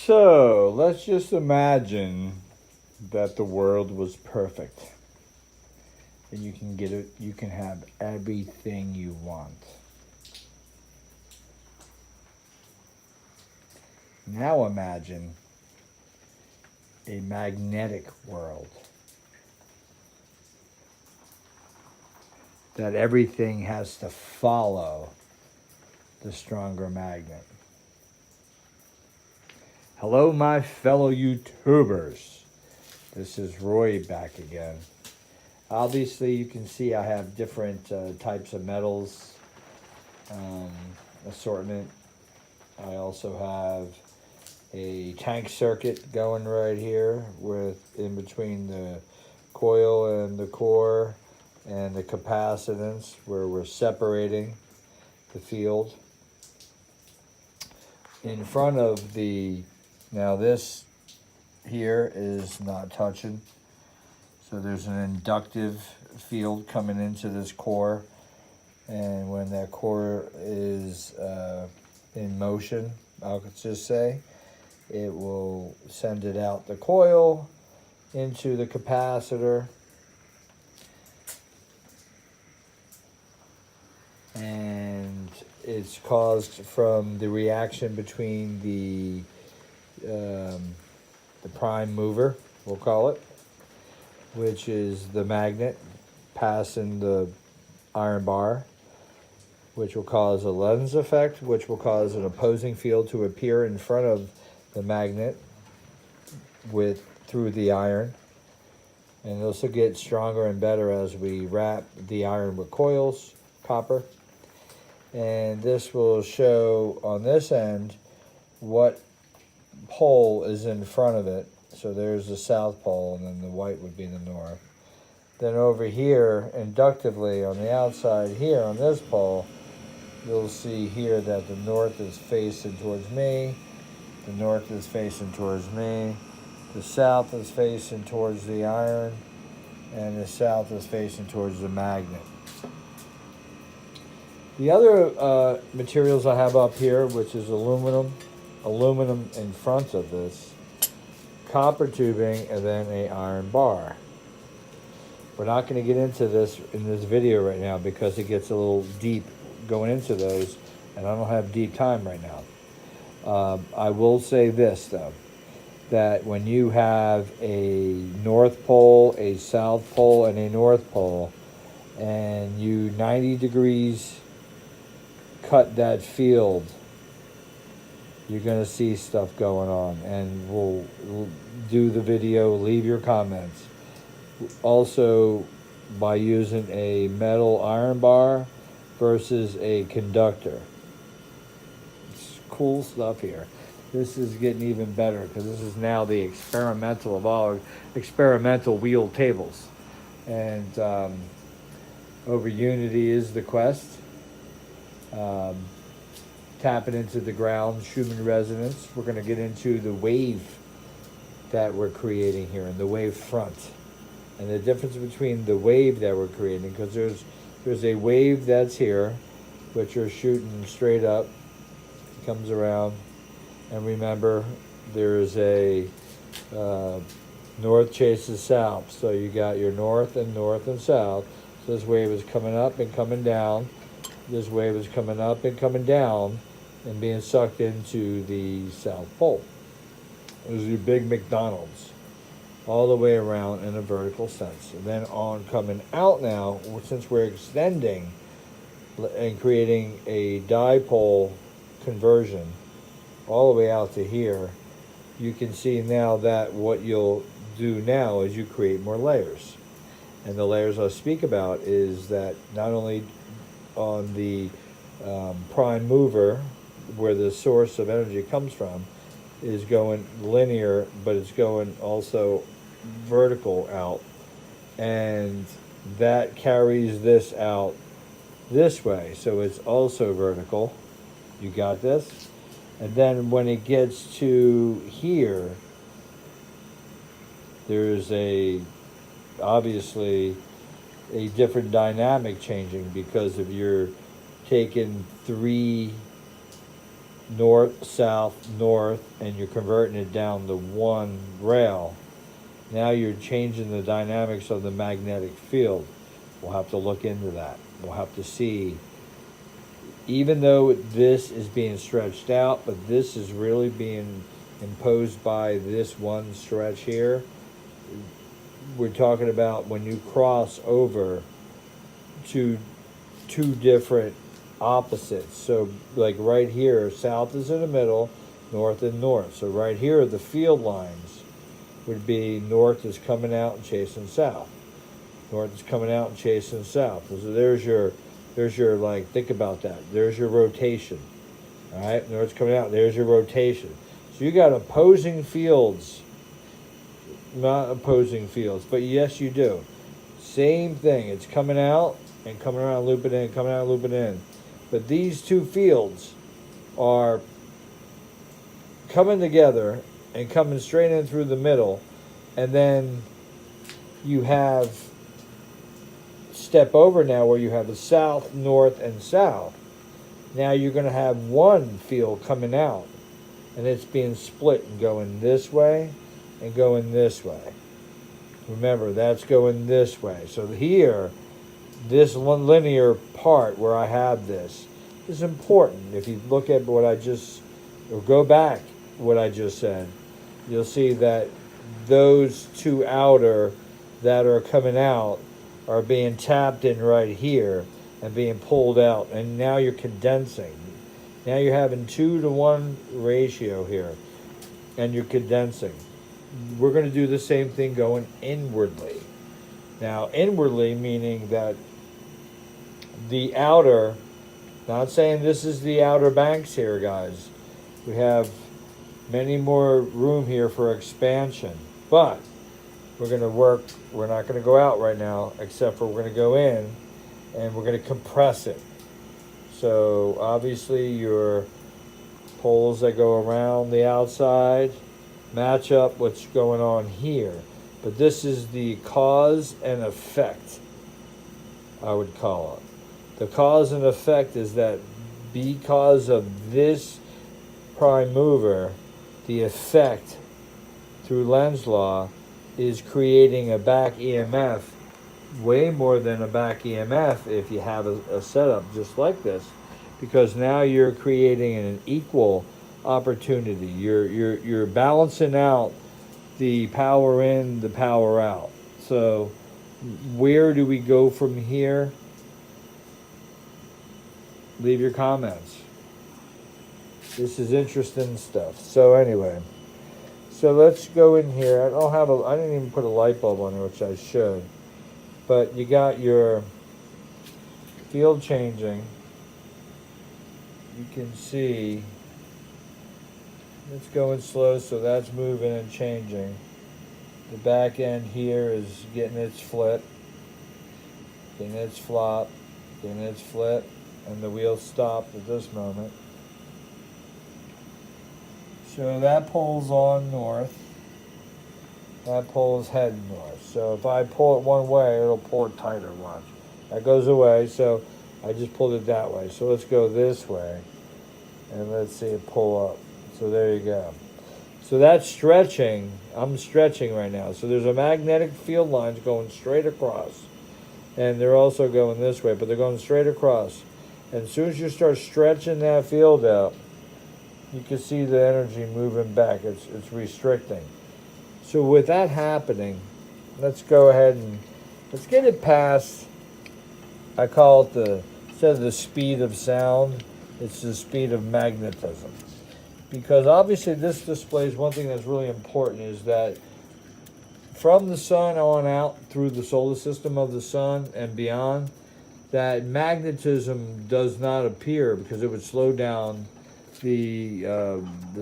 So let's just imagine that the world was perfect and you can get it, you can have everything you want. Now imagine a magnetic world that everything has to follow the stronger magnet. Hello, my fellow YouTubers. This is Roy back again. Obviously, you can see I have different types of metals assortment. I also have a tank circuit going right here with in between the coil and the core and the capacitance where we're separating the field. In front of the, now this here is not touching. So there's an inductive field coming into this core. And when that core is in motion, I'll just say, it will send it out the coil into the capacitor. And it's caused from the reaction between the prime mover, we'll call it, which is the magnet passing the iron bar, which will cause a lens effect, which will cause an opposing field to appear in front of the magnet through the iron. And this will get stronger and better as we wrap the iron with coils, copper. And this will show on this end what pole is in front of it. So there's the south pole, and then the white would be the north. Then over here, inductively on the outside here on this pole, you'll see here that the north is facing towards me, the north is facing towards me, the south is facing towards the iron, and the south is facing towards the magnet. The other materials I have up here, which is aluminum in front of this, copper tubing, and then an iron bar. We're not going to get into this in this video right now because it gets a little deep going into those, and I don't have deep time right now. I will say this, though, that when you have a north pole, a south pole, and a north pole, and you 90 degrees cut that field, you're going to see stuff going on, and we'll do the video, leave your comments. Also, by using a metal iron bar versus a conductor. It's cool stuff here. This is getting even better because this is now the experimental of all experimental wheel tables. And over Unity is the quest. Tapping into the ground, Schumann resonance. We're going to get into the wave that we're creating here and the wave front. And the difference between the wave that we're creating, because there's a wave that's here, which are shooting straight up, comes around, and remember there's a north chases south, so you got your north and south. So this wave is coming up and coming down, this wave is coming up and coming down and being sucked into the South Pole. There's your big McDonald's all the way around in a vertical sense. And then on coming out now, since we're extending and creating a dipole conversion all the way out to here, you can see now that what you'll do now is you create more layers. And the layers I speak about is that not only on the prime mover, where the source of energy comes from, is going linear, but it's going also vertical out, and that carries this out this way, so it's also vertical. You got this? And then when it gets to here, there's obviously a different dynamic changing, because if you're taking 3 north, south, north, and you're converting it down to one rail. Now you're changing the dynamics of the magnetic field. We'll have to look into that. We'll have to see, even though this is being stretched out, but this is really being imposed by this one stretch here. We're talking about when you cross over to two different opposites. So like right here, south is in the middle, north and north. So right here, the field lines would be north is coming out and chasing south. North is coming out and chasing south. So there's your like, think about that. There's your rotation. All right, north's coming out, there's your rotation. So you got opposing fields, not opposing fields, but yes you do. Same thing, it's coming out and coming around, looping in, coming out, looping in. But these two fields are coming together and coming straight in through the middle, and then you have step over now where you have the south, north, and south. Now you're going to have one field coming out, and it's being split and going this way and going this way. Remember, that's going this way. So here, this one linear part where I have this is important. If you look at what I just, or go back what I just said, you'll see that those two outer that are coming out are being tapped in right here and being pulled out, and now you're condensing. Now you're having 2-to-1 ratio here, and you're condensing. We're going to do the same thing going inwardly. Now, inwardly meaning that the outer, not saying this is the outer banks here, guys. We have many more room here for expansion, but we're going to work, we're not going to go out right now, except for we're going to go in and we're going to compress it. So obviously your poles that go around the outside match up what's going on here. But this is the cause and effect, I would call it. The cause and effect is that because of this prime mover, the effect through Lenz's law is creating a back EMF, way more than a back EMF if you have a setup just like this, because now you're creating an equal opportunity. You're balancing out the power in, the power out. So where do we go from here? Leave your comments. This is interesting stuff. So anyway, so let's go in here. I didn't even put a light bulb on there, which I should. But you got your field changing. You can see it's going slow, so that's moving and changing. The back end here is getting its flip, getting its flop, getting its flip, and the wheel stopped at this moment. So that pole's on north. That pole is heading north. So if I pull it one way, it'll pull it tighter, watch. That goes away, so I just pulled it that way. So let's go this way, and let's see it pull up. So there you go. So that's stretching. I'm stretching right now. So there's a magnetic field lines going straight across. And they're also going this way, but they're going straight across. And as soon as you start stretching that field out, you can see the energy moving back. It's restricting. So with that happening, let's go ahead and let's get it past, I call it instead of the speed of sound, it's the speed of magnetism. Because obviously this displays one thing that's really important, is that from the sun on out through the solar system of the sun and beyond, that magnetism does not appear because it would slow down the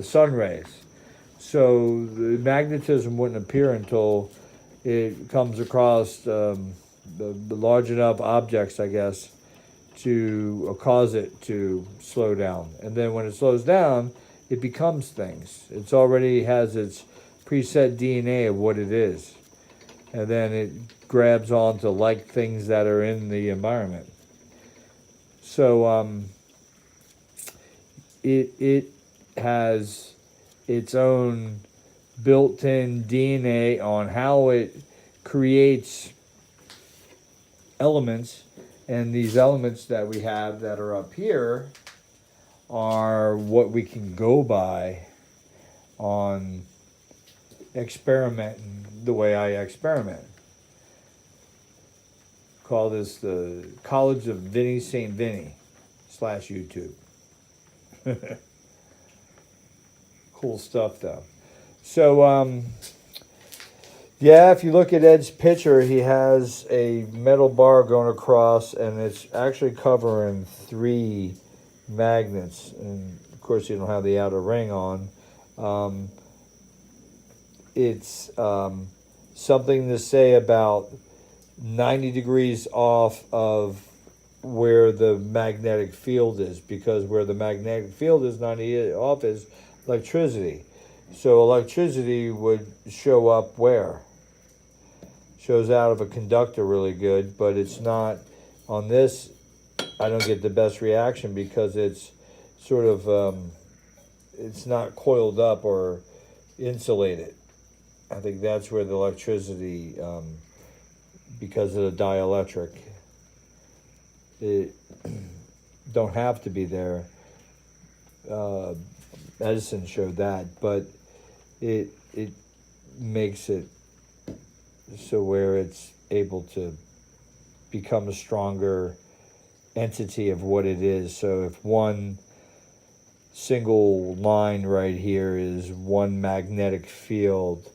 sun rays. So the magnetism wouldn't appear until it comes across the large enough objects, I guess, to cause it to slow down. And then when it slows down, it becomes things. It already has its preset DNA of what it is. And then it grabs onto like things that are in the environment. So it has its own built-in DNA on how it creates elements, and these elements that we have that are up here are what we can go by on experimenting the way I experiment. Call this the College of Vinny St. Vinny / YouTube. Cool stuff though. So yeah, if you look at Ed's picture, he has a metal bar going across, and it's actually covering 3 magnets. And of course, you don't have the outer ring on. It's something to say about 90 degrees off of where the magnetic field is, because where the magnetic field is 90 off is electricity. So electricity would show up where? Shows out of a conductor really good, but it's not on this. I don't get the best reaction because it's sort of it's not coiled up or insulated. I think that's where the electricity, because of the dielectric, it don't have to be there. Edison showed that, but it makes it so where it's able to become a stronger entity of what it is. So if one single line right here is one magnetic field,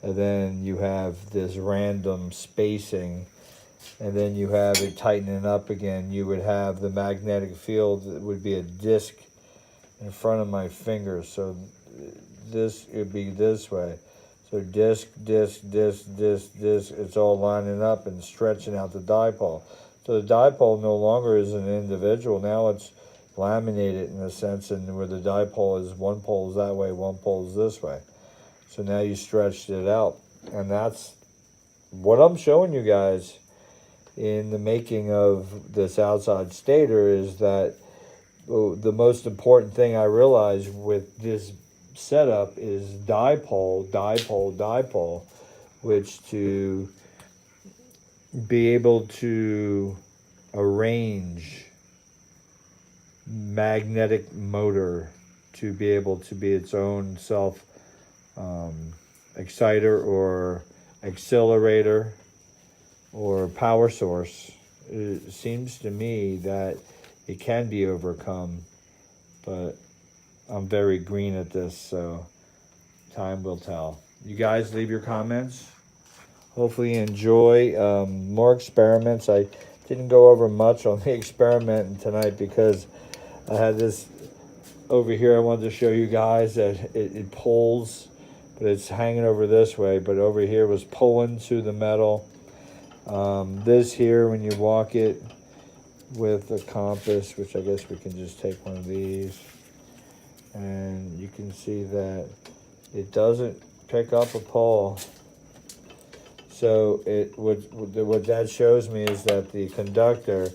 and then you have this random spacing, and then you have it tightening up again, you would have the magnetic field that would be a disc in front of my finger. So this would be this way. So disc, disc, disc, disc, disc, it's all lining up and stretching out the dipole. So the dipole no longer is an individual. Now it's laminated in a sense, and where the dipole is, one pole is that way, one pole is this way. So now you stretched it out. And that's what I'm showing you guys in the making of this outside stator, is that the most important thing I realized with this setup is dipole, dipole, dipole, which to be able to arrange magnetic motor to be able to be its own self exciter or accelerator or power source. It seems to me that it can be overcome, but I'm very green at this, so time will tell. You guys leave your comments. Hopefully you enjoy more experiments. I didn't go over much on the experiment tonight because I had this over here. I wanted to show you guys that it pulls, but it's hanging over this way, but over here was pulling to the metal. This here, when you walk it with a compass, which I guess we can just take one of these, and you can see that it doesn't pick up a pull. So what that shows me is that the conductor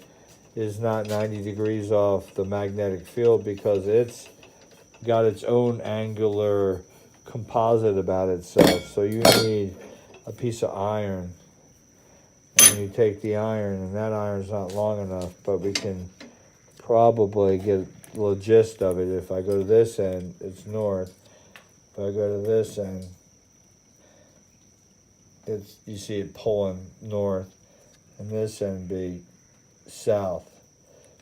is not 90 degrees off the magnetic field, because it's got its own angular composite about itself. So you need a piece of iron, and you take the iron, and that iron's not long enough, but we can probably get the gist of it. If I go to this end, it's north. If I go to this end, you see it pulling north, and this end be south.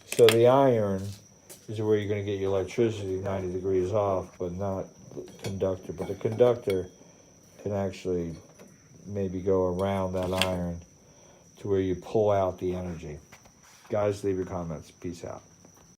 So the iron is where you're going to get your electricity 90 degrees off, but not the conductor. But the conductor can actually maybe go around that iron to where you pull out the energy. Guys, leave your comments. Peace out.